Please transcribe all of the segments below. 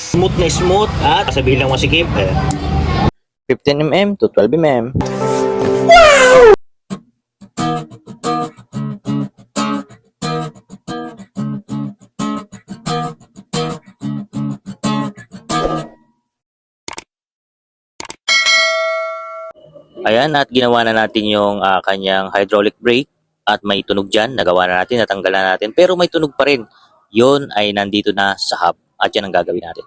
Smooth na smooth at sabihin lang masikip. 15mm to 12mm. Ayan, at ginawa na natin yung kanyang hydraulic brake at may tunog dyan. Nagawa na natin, natanggalan natin. Pero may tunog pa rin. Yun ay nandito na sa hub at yan ang gagawin natin.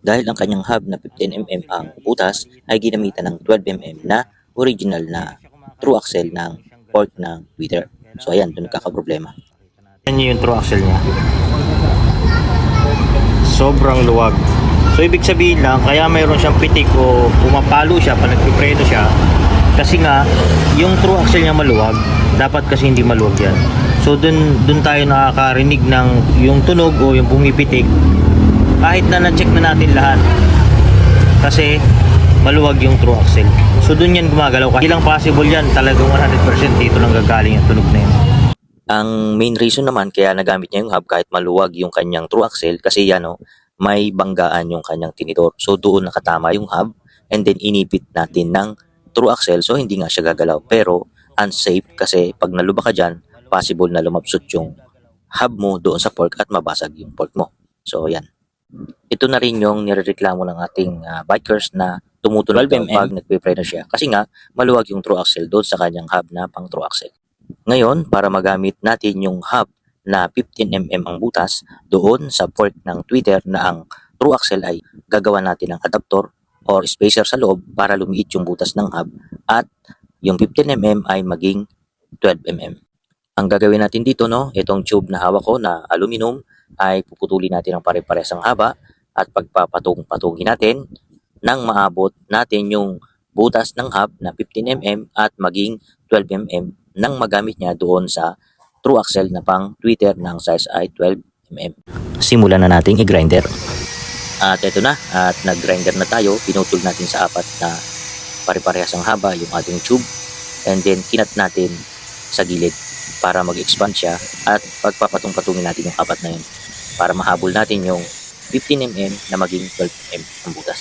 Dahil ang kanyang hub na 15mm ang butas ay ginamitan ng 12mm na original na true axle ng fork ng tweeter. So ayan, doon nagkakaproblema. Yan yung true axle niya. Sobrang luwag. So ibig sabihin lang, kaya mayroon siyang pitik o pumapalo siya pag nagpipreno siya. Kasi nga, yung true axle niya maluwag. Dapat kasi hindi maluwag yan. So dun tayo nakakarinig ng yung tunog o yung pumipitik. Kahit na na-check na natin lahat. Kasi maluwag yung true axle. So dun yan gumagalaw. Kasi lang possible yan, talagang 100% dito lang gagaling yung tunog na yun. Ang main reason naman kaya nagamit niya yung hub kahit maluwag yung kanyang true axle kasi yan may banggaan yung kanyang tinidor. So doon nakatama yung hub and then inipit natin ng true axle so hindi nga siya gagalaw. Pero unsafe kasi pag nalubak ka dyan, possible na lumabsot yung hub mo doon sa fork at mabasag yung fork mo. So yan. Ito na rin yung nirereklamo ng ating bikers na tumutunog pag nagpipreno siya. Kasi nga maluwag yung true axle doon sa kanyang hub na pang true axle. Ngayon, para magamit natin yung hub na 15mm ang butas doon sa fork ng tweeter na ang true axle ay gagawa natin ng adapter or spacer sa loob para lumiit yung butas ng hub at yung 15mm ay maging 12mm. Ang gagawin natin dito, itong tube na hawak ko na aluminum ay puputulin natin ng pare-pares ang haba at pagpapatong-patungin natin nang maabot natin yung butas ng hub na 15mm at maging 12mm nang magamit niya doon sa true axle na pang tweeter ng size ay 12mm. Simulan na nating i-grinder. At ito na, at nag-grinder na tayo. Pinutol natin sa apat na pare-parehas ang haba yung ating tube and then kinat natin sa gilid para mag-expand siya at pagpapatong-patungin natin yung apat na yun para mahabol natin yung 15mm na maging 12mm ang butas.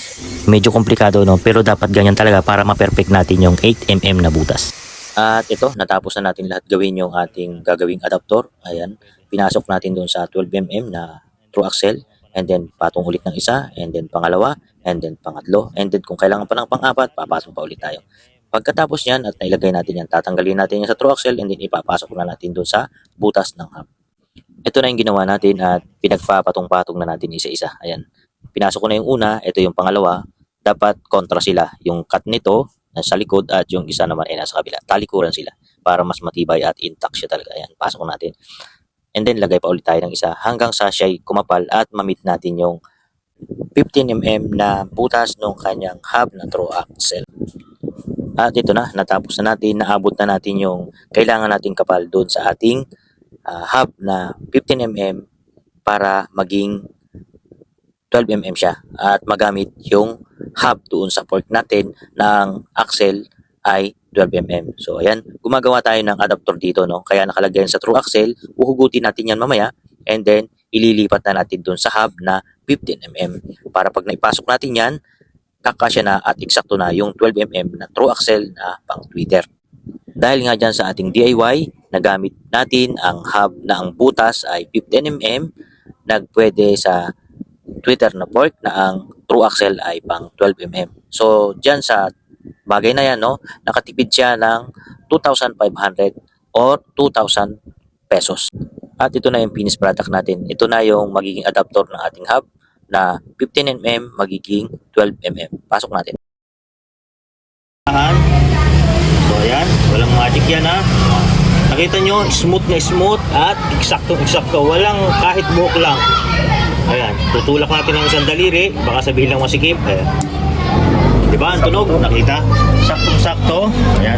Medyo komplikado pero dapat ganyan talaga para ma-perfect natin yung 8mm na butas. At ito, natapos na natin lahat gawin yung ating gagawing adapter. Ayan, pinasok natin doon sa 12mm na true axle and then patong ulit ng isa and then pangalawa and then pangatlo and then kung kailangan pa ng pang-apat, papasok pa ulit tayo. Pagkatapos yan at nailagay natin yan, tatanggalin natin yan sa true axle and then ipapasok na natin doon sa butas ng hub. Ito na yung ginawa natin at pinagpapatong-patong na natin isa-isa. Ayan, pinasok ko na yung una, ito yung pangalawa. Dapat kontra sila, yung cut nito sa likod at yung isa naman ay nasa kabila. Talikuran sila para mas matibay at intact siya talaga. Ayan, pasok natin. And then lagay pa ulit tayo ng isa hanggang sa siya'y kumapal at mamit natin yung 15mm na butas ng kanyang hub na true axle. At ito na, natapos na natin, naabot na natin yung kailangan nating kapal doon sa ating hub na 15mm para maging 12mm siya at magamit yung hub doon sa fork natin ng axle ay 12mm. So ayan, gumagawa tayo ng adapter dito kaya nakalagay sa true axle, uhugutin natin yan mamaya and then ililipat na natin doon sa hub na 15mm para pag naipasok natin yan, kakasya na at eksakto na yung 12mm na true axle na pang tweeter. Dahil nga dyan sa ating DIY, nagamit natin ang hub na ang butas ay 15mm, nagpwede sa tweeter na fork na ang true axle ay pang 12mm. So dyan sa bagay na yan, nakatipid siya ng 2,500 or 2,000 pesos. At ito na yung finished product natin. Ito na yung magiging adapter ng ating hub na 15mm magiging 12mm. Pasok natin. So ayan, walang magic yan Nakita nyo, smooth na smooth at eksakto-eksakto. Walang kahit buhok lang. Ayan, tutulak natin ng isang daliri, baka sabihin lang masikip. Ayan. Diba, ang tunog, nakita? Saktong-sakto. Ayan.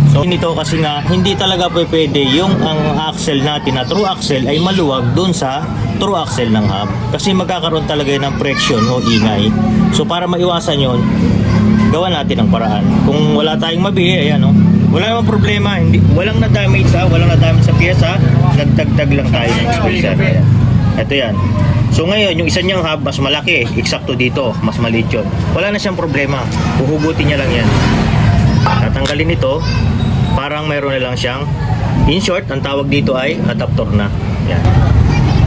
So, nito kasi nga, hindi talaga pwede yung ang axle natin na true axle ay maluwag dun sa true axle ng hub. Kasi magkakaroon talaga ng friction o ingay. So, para maiwasan yon, gawa natin ang paraan. Kung wala tayong mabili, ayan wala namang problema, walang na-damage walang na-damage sa pyesa, nagdagdag lang tayo ng spacer. Ito yan. So ngayon, yung isa niyang hub, mas malaki. Eksakto dito, mas maliit yun. Wala na siyang problema. Huhugutin niya lang yan. Tatanggalin ito. Parang mayroon na lang siyang, in short, ang tawag dito ay adapter na. Yan.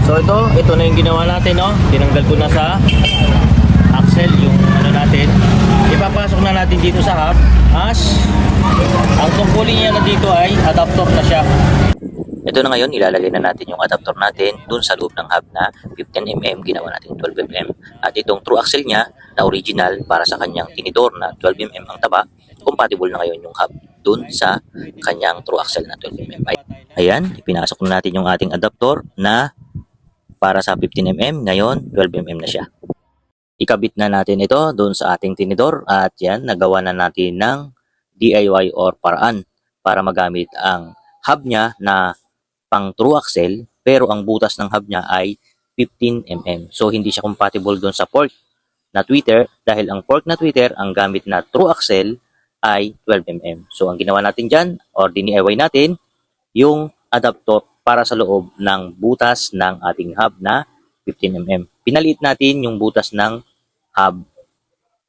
So ito na yung ginawa natin, no? Tinanggal ko na sa axle yung ano natin. Ipapasok na natin dito sa hub as ang tungkulin niya na dito ay adapter na siya. Ito na ngayon, ilalagay na natin yung adapter natin dun sa loob ng hub na 15mm, ginawa natin 12mm. At itong true axle niya na original para sa kanyang tinidor na 12mm ang taba, compatible na ngayon yung hub dun sa kanyang true axle na 12mm. Ayan, ipinasok na natin yung ating adapter na para sa 15mm, ngayon 12mm na siya. Ikabit na natin ito dun sa ating tinidor at yan, nagawa na natin ng DIY or paraan para magamit ang hub niya na pang true axle pero ang butas ng hub niya ay 15mm. So hindi siya compatible doon sa fork na tweeter dahil ang fork na tweeter ang gamit na true axle ay 12mm. So ang ginawa natin dyan or DIY natin yung adapter para sa loob ng butas ng ating hub na 15mm. Pinaliit natin yung butas ng hub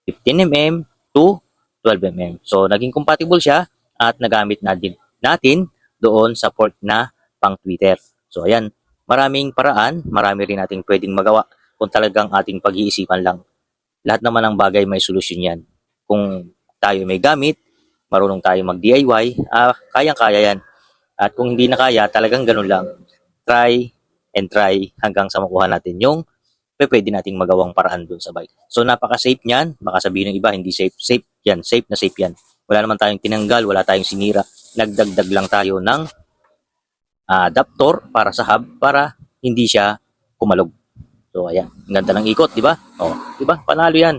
15mm to 12mm. So naging compatible siya at nagamit natin doon sa port na pang Twitter. So ayan, maraming paraan, marami rin nating pwedeng magawa kung talagang ating pag-iisipan lang. Lahat naman ng bagay may solusyon yan. Kung tayo may gamit, marunong tayo mag-DIY, kayang-kaya yan. At kung hindi na kaya, talagang ganun lang. Try and try hanggang sa makuha natin yung pwede nating magawang paraan dun sa bike. So napaka-safe niyan, baka sabihin ng iba, hindi safe. Safe yan, safe na safe yan. Wala naman tayong tinanggal, wala tayong sinira. Nagdagdag lang tayo ng adapter para sa hub para hindi siya kumalog. So ayan, ang ganda ng ikot, di ba? Oh, di ba? Panalo 'yan.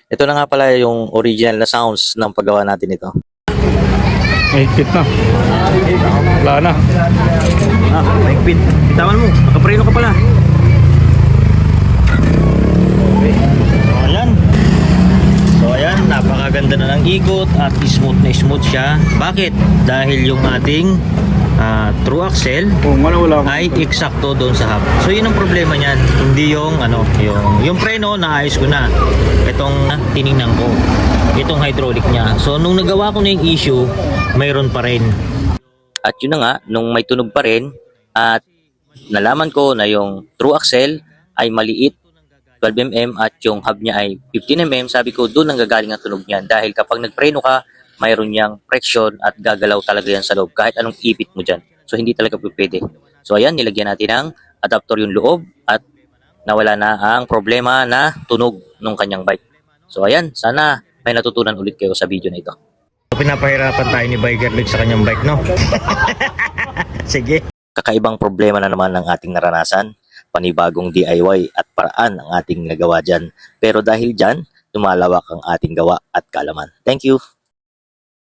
Ito na nga pala yung original na sounds ng paggawa natin ito. 8 feet na. Wala na. Maigpit. Bitawan mo, makapreno ka pala. Okay. So ayan, napakaganda na ng ikot at smooth siya. Bakit? Dahil yung ating true axle Kung wala ay eksakto doon sa hub. So yun ang problema niyan, hindi yung yung preno naayos ko na. Itong tiningnan ko, itong hydraulic niya. So nung nagawa ko na yung issue, mayroon pa rin. At yun na nga, nung may tunog pa rin at nalaman ko na yung true axle ay maliit 12mm at yung hub niya ay 15mm, sabi ko doon ang gagaling ang tunog niyan dahil kapag nagpreno ka, mayroon niyang friction at gagalaw talaga yan sa loob kahit anong ipit mo dyan. So hindi talaga pwede. So ayan, nilagyan natin ng adapter yung loob at nawala na ang problema na tunog ng kanyang bike. So ayan, sana may natutunan ulit kayo sa video na ito. Pinapahirapan tayo ni Biker League sa kanyang bike, no? Sige. Kakaibang problema na naman ang ating naranasan. Panibagong DIY at paraan ang ating nagawa dyan. Pero dahil dyan, lumalawak ang ating gawa at kalaman. Thank you!